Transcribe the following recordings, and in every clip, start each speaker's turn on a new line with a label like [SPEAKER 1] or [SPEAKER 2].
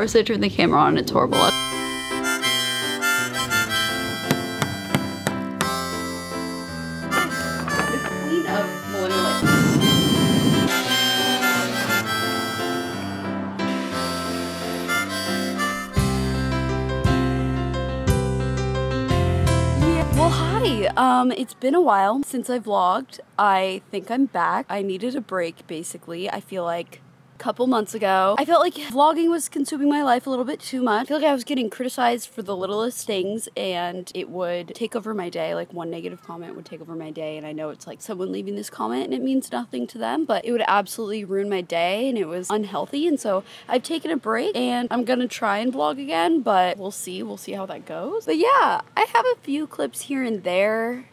[SPEAKER 1] course I turned the camera on, it's horrible. Well, hi. It's been a while since I vlogged. I think I'm back. I needed a break, basically. I feel like a couple months ago, I felt like vlogging was consuming my life a little bit too much. I feel like I was getting criticized for the littlest things and it would take over my day. Like one negative comment would take over my day, and I know it's like someone leaving this comment and it means nothing to them, but it would absolutely ruin my day and it was unhealthy. And so I've taken a break and I'm gonna try and vlog again, but we'll see how that goes. But yeah, I have a few clips here and there.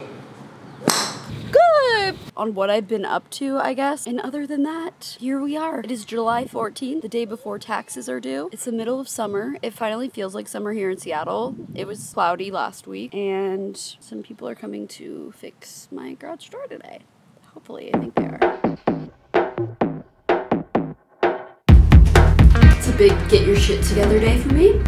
[SPEAKER 1] Good! On what I've been up to, I guess. And other than that, here we are. It is July 14th, the day before taxes are due. It's the middle of summer. It finally feels like summer here in Seattle. It was cloudy last week, and some people are coming to fix my garage door today. Hopefully, I think they are. It's a big get your shit together day for me.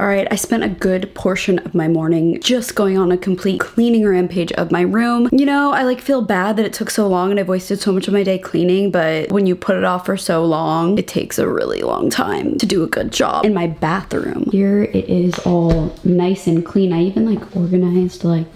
[SPEAKER 1] Alright, I spent a good portion of my morning just going on a complete cleaning rampage of my room. You know, I like feel bad that it took so long and I've wasted so much of my day cleaning, but when you put it off for so long, it takes a really long time to do a good job. In my bathroom, here it is all nice and clean. I even like organized I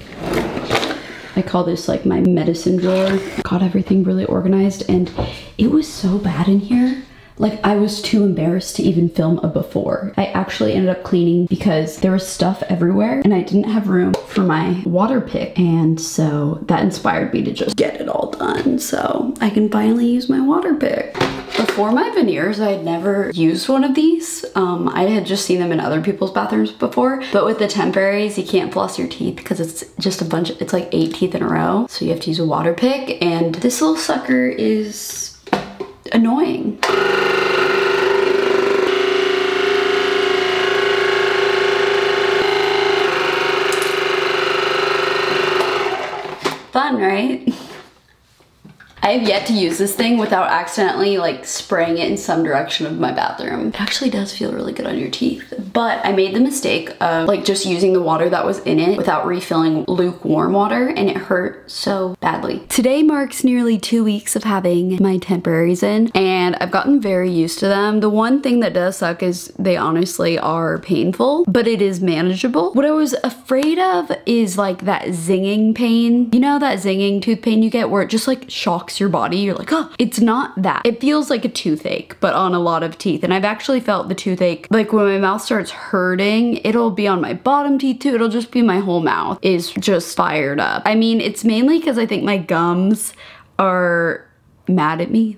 [SPEAKER 1] call this like my medicine drawer. I got everything really organized, and it was so bad in here. Like, I was too embarrassed to even film a before. I actually ended up cleaning because there was stuff everywhere and I didn't have room for my water pick. And so that inspired me to just get it all done so I can finally use my water pick. Before my veneers, I had never used one of these. I had just seen them in other people's bathrooms before, but with the temporaries, you can't floss your teeth because it's just a bunch, it's like 8 teeth in a row. So you have to use a water pick, and this little sucker is annoying. Fun, right? I have yet to use this thing without accidentally like spraying it in some direction of my bathroom. It actually does feel really good on your teeth. But I made the mistake of like just using the water that was in it without refilling lukewarm water, and it hurt so badly. Today marks nearly 2 weeks of having my temporaries in, and I've gotten very used to them. The one thing that does suck is they honestly are painful, but it is manageable. What I was afraid of is like that zinging pain. You know that zinging tooth pain you get where it just like shocks your body? You're like, oh, it's not that. It feels like a toothache, but on a lot of teeth. And I've actually felt the toothache, like when my mouth starts hurting, it'll be on my bottom teeth too. It'll just be my whole mouth is just fired up. I mean, it's mainly because I think my gums are mad at me.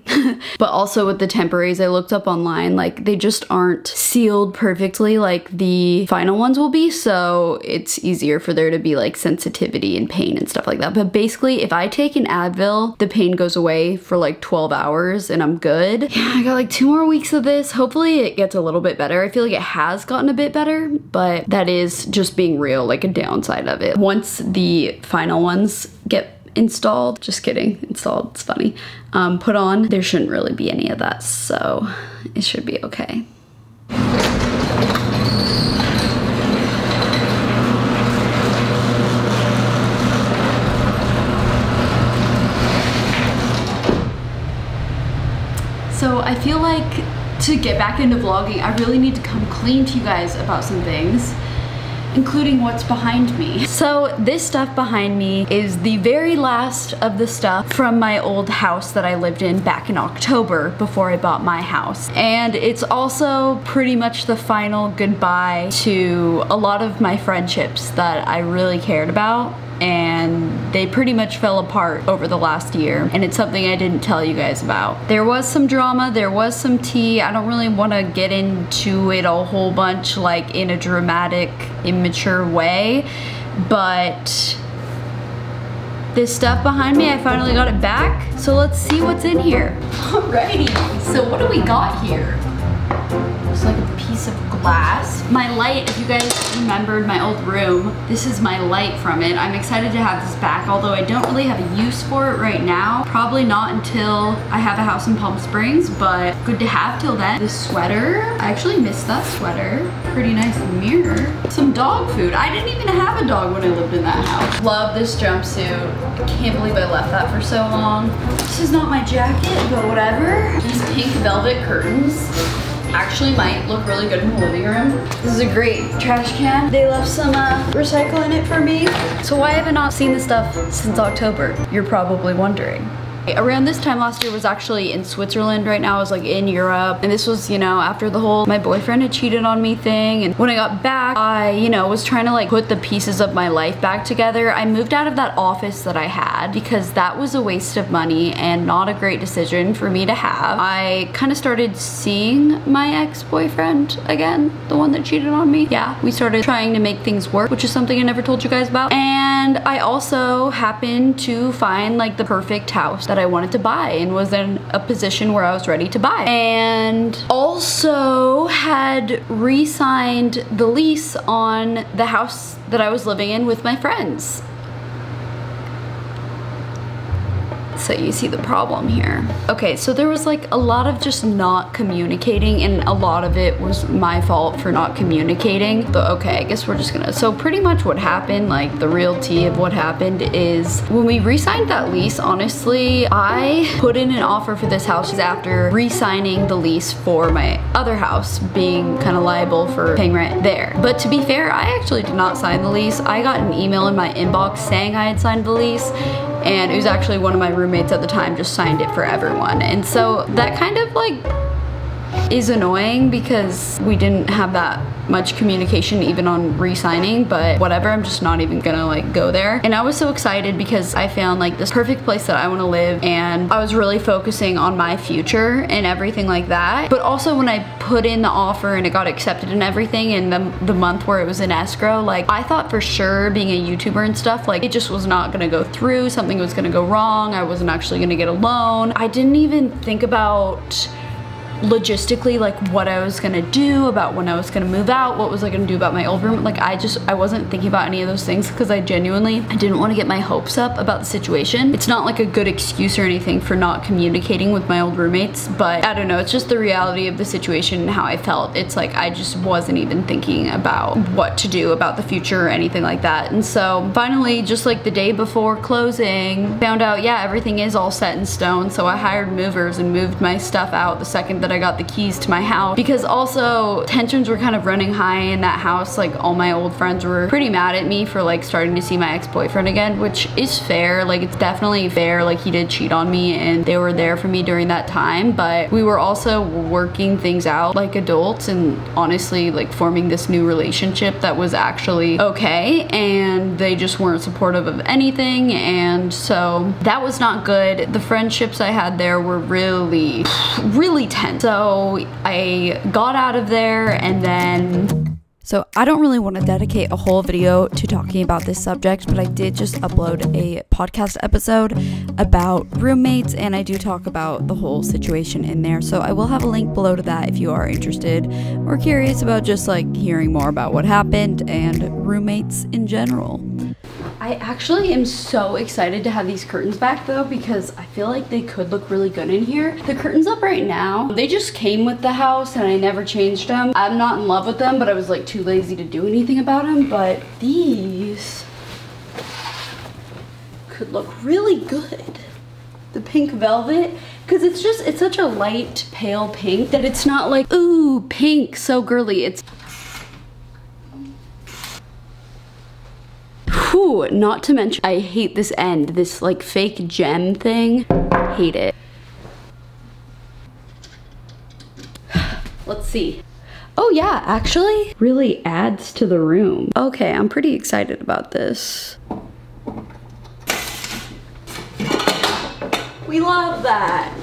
[SPEAKER 1] But also with the temporaries, I looked up online, like they just aren't sealed perfectly like the final ones will be, so it's easier for there to be like sensitivity and pain and stuff like that. But basically, if I take an Advil, the pain goes away for like 12 hours and I'm good. Yeah, I got like 2 more weeks of this. Hopefully it gets a little bit better. I feel like it has gotten a bit better, but that is just being real, like a downside of it. Once the final ones get installed, just kidding, installed, it's funny, put on, there shouldn't really be any of that, so it should be okay. So I feel like to get back into vlogging, I really need to come clean to you guys about some things, including what's behind me. So this stuff behind me is the very last of the stuff from my old house that I lived in back in October before I bought my house. And it's also pretty much the final goodbye to a lot of my friendships that I really cared about, and they pretty much fell apart over the last year, and it's something I didn't tell you guys about. There was some drama, there was some tea. I don't really want to get into it a whole bunch like in a dramatic, immature way, but this stuff behind me, I finally got it back, so let's see what's in here. Alrighty, so what do we got here? It's like a piece of last. My light, if you guys remembered my old room, this is my light from it. I'm excited to have this back, although I don't really have a use for it right now. Probably not until I have a house in Palm Springs, but good to have till then. This sweater, I actually missed that sweater. Pretty nice mirror. Some dog food. I didn't even have a dog when I lived in that house. Love this jumpsuit. I can't believe I left that for so long. This is not my jacket, but whatever. These pink velvet curtains actually might look really good in the living room. This is a great trash can. They left some recycle in it for me. So why have I not seen this stuff since October? You're probably wondering. Around this time last year was actually in Switzerland. Right now I was like in Europe, and this was, you know, after the whole my boyfriend had cheated on me thing. And when I got back, I, you know, was trying to like put the pieces of my life back together. I moved out of that office that I had because that was a waste of money and not a great decision for me to have. I kind of started seeing my ex-boyfriend again, the one that cheated on me. Yeah, we started trying to make things work, which is something I never told you guys about. And I also happened to find like the perfect house that I wanted to buy and was in a position where I was ready to buy. And also had re-signed the lease on the house that I was living in with my friends. So you see the problem here. Okay, so there was like a lot of just not communicating, and a lot of it was my fault for not communicating. But okay, I guess we're just gonna, so pretty much what happened, like the real tea of what happened is when we re-signed that lease, honestly, I put in an offer for this house after re-signing the lease for my other house, being kind of liable for paying rent there. But to be fair, I actually did not sign the lease. I got an email in my inbox saying I had signed the lease, and it was actually one of my roommates at the time just signed it for everyone. And so that kind of like is annoying because we didn't have that much communication even on re-signing, but whatever, I'm just not even gonna like go there. And I was so excited because I found like this perfect place that I want to live, and I was really focusing on my future and everything like that. But also when I put in the offer and it got accepted and everything, and the month where it was in escrow, like I thought for sure, being a YouTuber and stuff, like it just was not gonna go through, something was gonna go wrong, I wasn't actually gonna get a loan. I didn't even think about logistically like what I was gonna do, about when I was gonna move out, what was I gonna do about my old room. Like I wasn't thinking about any of those things because I didn't want to get my hopes up about the situation. It's not like a good excuse or anything for not communicating with my old roommates, but I don't know, it's just the reality of the situation and how I felt. It's like I just wasn't even thinking about what to do about the future or anything like that. And so finally, just like the day before closing, found out, yeah, everything is all set in stone. So I hired movers and moved my stuff out the second that I got the keys to my house, because also tensions were kind of running high in that house. Like all my old friends were pretty mad at me for like starting to see my ex-boyfriend again, which is fair. Like it's definitely fair. Like he did cheat on me and they were there for me during that time, but we were also working things out like adults and honestly like forming this new relationship that was actually okay, and they just weren't supportive of anything. And so that was not good. The friendships I had there were really tense. So I got out of there, and then so I don't really want to dedicate a whole video to talking about this subject, but I did just upload a podcast episode about roommates, and I do talk about the whole situation in there. So I will have a link below to that if you are interested or curious about just like hearing more about what happened and roommates in general. I actually am so excited to have these curtains back though, because I feel like they could look really good in here. The curtains up right now, they just came with the house and I never changed them. I'm not in love with them, but I was like too lazy to do anything about them. But these could look really good. The pink velvet, because it's such a light pale pink that it's not like, ooh, pink, so girly. It's whew, not to mention, I hate this end, this like fake gem thing. Hate it. Let's see. Oh yeah, actually really adds to the room. Okay, I'm pretty excited about this. We love that.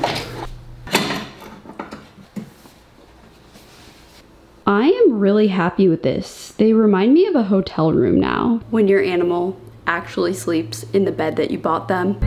[SPEAKER 1] I am really happy with this. They remind me of a hotel room now, when your animal actually sleeps in the bed that you bought them.